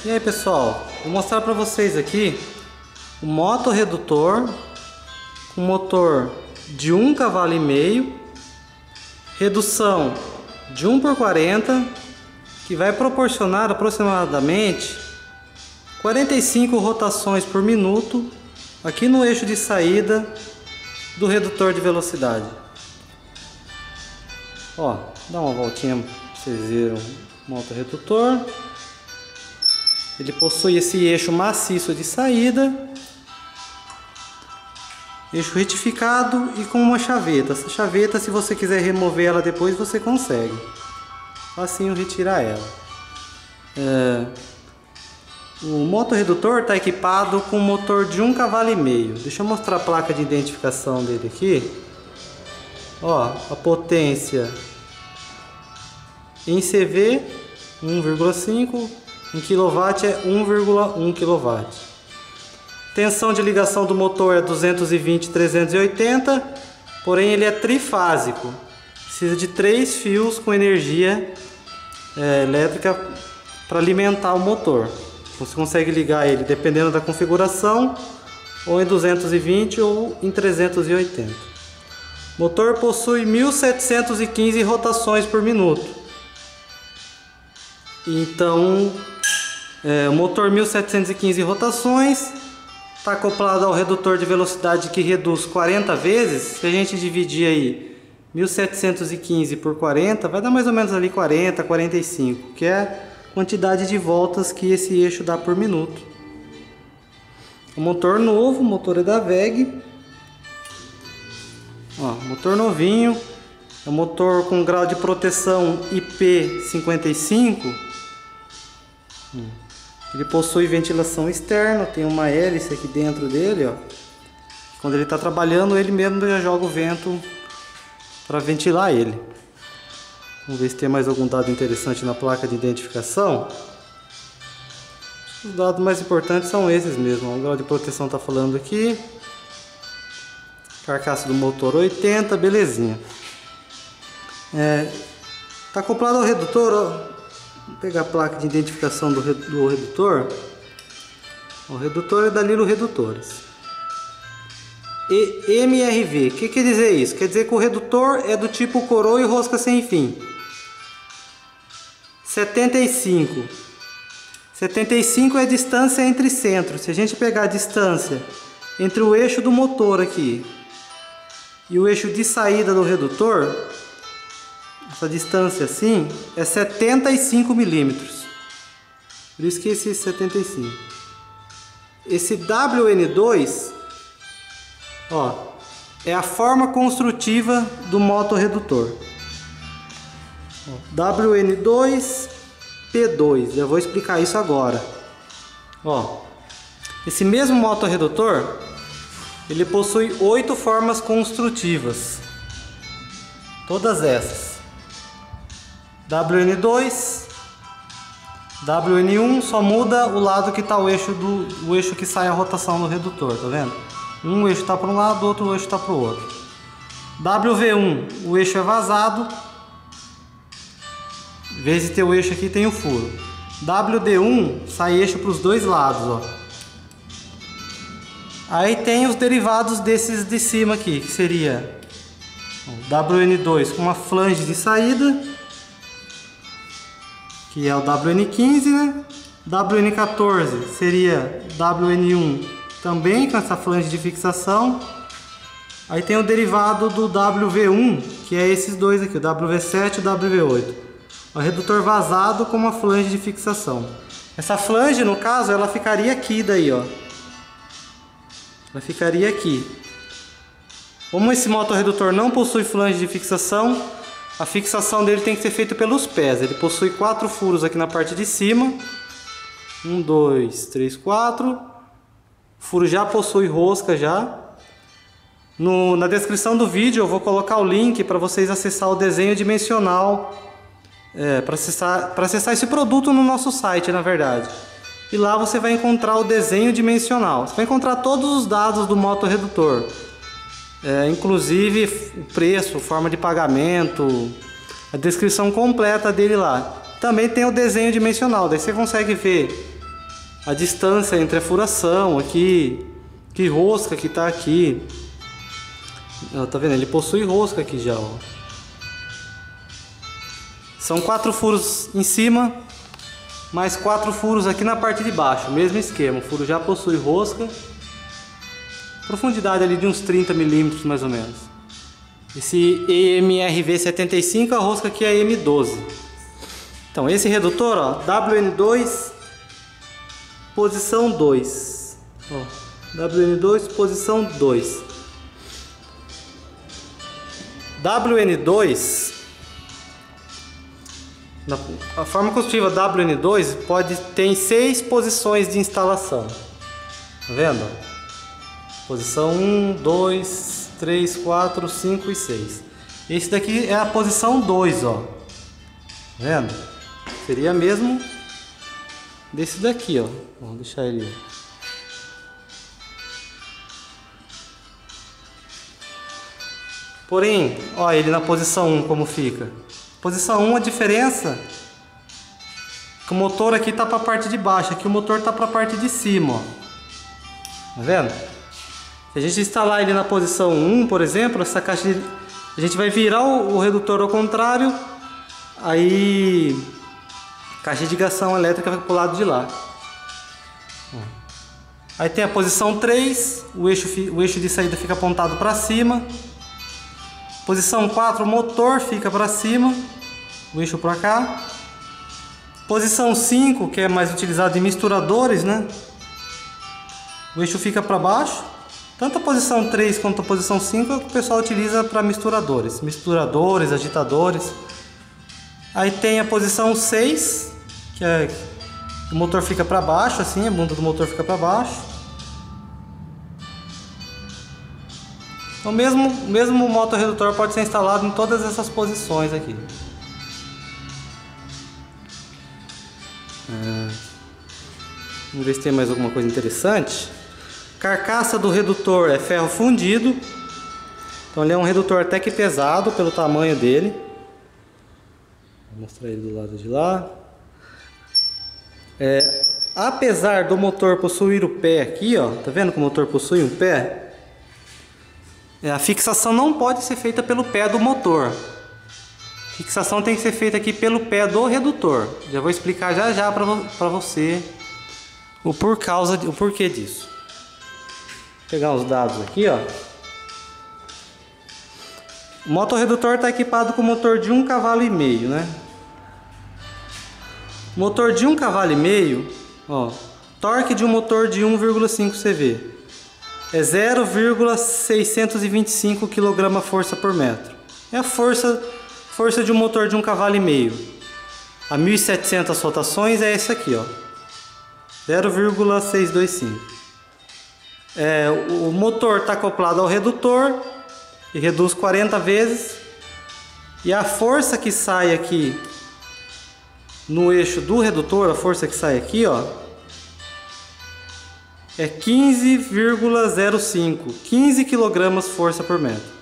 E aí pessoal, vou mostrar para vocês aqui o motorredutor com motor de 1,5 cavalo, redução de 1/40, que vai proporcionar aproximadamente 45 rotações por minuto aqui no eixo de saída do redutor de velocidade. Ó, dá uma voltinha para vocês verem o motorredutor. Ele possui esse eixo maciço de saída, eixo retificado e com uma chaveta. Essa chaveta, se você quiser remover ela depois, você consegue. Facinho retirar ela. O motorredutor está equipado com motor de 1,5 cavalo. Deixa eu mostrar a placa de identificação dele aqui. Ó, a potência em CV 1,5, em kW é 1,1 kW. Tensão de ligação do motor é 220/380, porém ele é trifásico. Precisa de 3 fios com energia elétrica para alimentar o motor. Você consegue ligar ele dependendo da configuração, ou em 220 ou em 380. O motor possui 1715 rotações por minuto. Então, o motor 1715 rotações está acoplado ao redutor de velocidade que reduz 40 vezes. Se a gente dividir aí 1715 por 40, vai dar mais ou menos ali 40, 45, que é a quantidade de voltas que esse eixo dá por minuto. O motor novo, o motor é da WEG. Ó, motor novinho, é um motor com grau de proteção IP55. Ele possui ventilação externa, tem uma hélice aqui dentro dele, ó. Quando ele está trabalhando, ele mesmo já joga o vento para ventilar ele. Vamos ver se tem mais algum dado interessante na placa de identificação. Os dados mais importantes são esses mesmo. O grau de proteção está falando aqui. Carcaça do motor 80, belezinha. Está acoplado ao redutor, ó. Vou pegar a placa de identificação do redutor. O redutor é da Lilo Redutores. MRV, o que quer dizer isso? Quer dizer que o redutor é do tipo coroa e rosca sem fim. 75. 75 é a distância entre centros. Se a gente pegar a distância entre o eixo do motor aqui e o eixo de saída do redutor, essa distância assim é 75 milímetros. Por isso que esse 75. Esse WN2, ó, é a forma construtiva do motorredutor. WN2 P2, já vou explicar isso agora. Ó, esse mesmo motorredutor, ele possui 8 formas construtivas. Todas essas. WN2, WN1, só muda o lado que está o eixo que sai a rotação do redutor, tá vendo? Um eixo está para um lado, o outro eixo está para o outro. WV1, o eixo é vazado. Em vez de ter o eixo aqui, tem o furo. WD1, sai eixo para os dois lados, ó. Aí tem os derivados desses de cima aqui, que seria WN2 com uma flange de saída, que é o WN15, né? WN14 seria WN1 também com essa flange de fixação. Aí tem o derivado do WV1, que é esses dois aqui, o WV7 e o WV8. O redutor vazado com uma flange de fixação. Essa flange, no caso, ela ficaria aqui daí, ó. Ela ficaria aqui. Como esse motorredutor não possui flange de fixação, a fixação dele tem que ser feita pelos pés. Ele possui 4 furos aqui na parte de cima. 1, 2, 3, 4. O furo já possui rosca já. Na descrição do vídeo eu vou colocar o link para vocês acessar o desenho dimensional. Para acessar esse produto no nosso site, na verdade. E lá você vai encontrar o desenho dimensional. Você vai encontrar todos os dados do motorredutor. Inclusive o preço, forma de pagamento, a descrição completa dele lá. Também tem o desenho dimensional, daí você consegue ver a distância entre a furação aqui, que rosca que tá aqui. Ó, tá vendo? Ele possui rosca aqui já, ó. São 4 furos em cima, mais 4 furos aqui na parte de baixo, mesmo esquema. O furo já possui rosca, profundidade ali de uns 30 milímetros mais ou menos. Esse EMRV75, a rosca aqui é M12. Então esse redutor, ó, WN2 posição 2, ó, WN2 posição 2. WN2, a forma construtiva WN2 pode ter 6 posições de instalação. Tá vendo? Posição 1, 2, 3, 4, 5 e 6. Esse daqui é a posição 2, ó. Tá vendo? Seria mesmo desse daqui, ó. Vamos deixar ele. Porém, ó, ele na posição 1 como fica. Posição 1, a diferença é que o motor aqui tá para a parte de baixo, aqui o motor tá para a parte de cima, ó. Tá vendo? Se a gente instalar ele na posição 1, por exemplo, essa caixa de... a gente vai virar o redutor ao contrário, aí a caixa de ligação elétrica vai pro lado de lá. Aí tem a posição 3, o eixo de saída fica apontado para cima. Posição 4, o motor fica para cima, o eixo para cá. Posição 5, que é mais utilizado em misturadores, né? O eixo fica para baixo. Tanto a posição 3 quanto a posição 5 é o que o pessoal utiliza para misturadores. Misturadores, agitadores. Aí tem a posição 6, que é o motor fica para baixo, assim, a bunda do motor fica para baixo. O mesmo motorredutor pode ser instalado em todas essas posições aqui. Vamos ver se tem mais alguma coisa interessante. Carcaça do redutor é ferro fundido. Então ele é um redutor até que pesado pelo tamanho dele. Vou mostrar ele do lado de lá. Apesar do motor possuir o pé aqui, ó, tá vendo que o motor possui um pé? A fixação não pode ser feita pelo pé do motor. A fixação tem que ser feita aqui pelo pé do redutor. Já vou explicar já para você o porquê disso. Vou pegar os dados aqui, ó. O motorredutor está equipado com motor de 1,5 cavalo, né? Motor de 1,5 cavalo, ó. Torque de um motor de 1,5 CV. É 0,625 kgf por metro. É a força de um motor de 1,5 cavalo. A 1.700 rotações é esse aqui, ó. 0,625. O motor está acoplado ao redutor e reduz 40 vezes. E a força que sai aqui no eixo do redutor, a força que sai aqui, ó, é 15,05, 15 kg força por metro.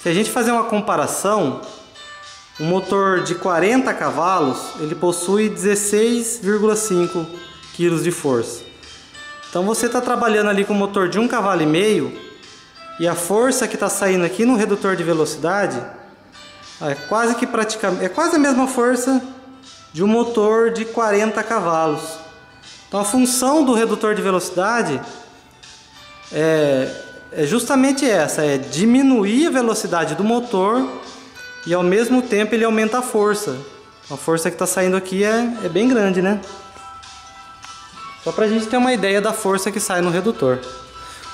Se a gente fazer uma comparação, um motor de 40 cavalos, ele possui 16,5 kg de força. Então você está trabalhando ali com um motor de 1,5 cavalo e a força que está saindo aqui no redutor de velocidade é quase a mesma força de um motor de 40 cavalos. Então a função do redutor de velocidade é justamente essa, é diminuir a velocidade do motor e ao mesmo tempo ele aumenta a força. A força que está saindo aqui é bem grande, né? Só para a gente ter uma ideia da força que sai no redutor.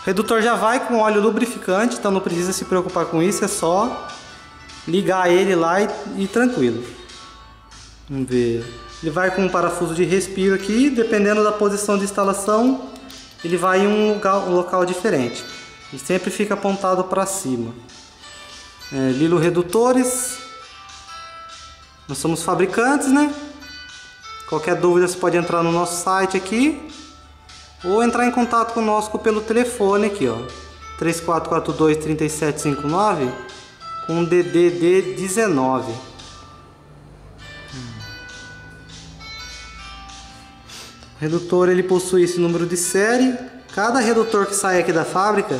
O redutor já vai com óleo lubrificante, então não precisa se preocupar com isso, é só ligar ele lá e tranquilo. Vamos ver. Ele vai com um parafuso de respiro aqui, dependendo da posição de instalação, ele vai em um local diferente. E sempre fica apontado para cima. Lilo Redutores. Nós somos fabricantes, né? Qualquer dúvida você pode entrar no nosso site aqui ou entrar em contato conosco pelo telefone aqui, ó, 3442-3759 com DDD 19. O redutor ele possui esse número de série. Cada redutor que sai aqui da fábrica,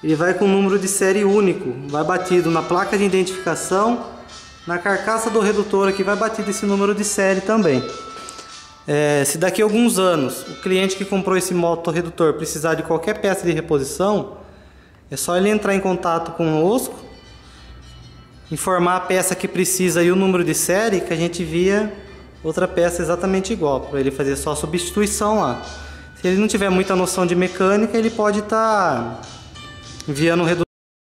ele vai com um número de série único. Vai batido na placa de identificação, na carcaça do redutor aqui vai batido esse número de série também. Se daqui a alguns anos o cliente que comprou esse motorredutor precisar de qualquer peça de reposição, é só ele entrar em contato conosco, informar a peça que precisa e o número de série, que a gente envia outra peça exatamente igual, para ele fazer só a substituição lá. Se ele não tiver muita noção de mecânica, ele pode estar enviando um redutor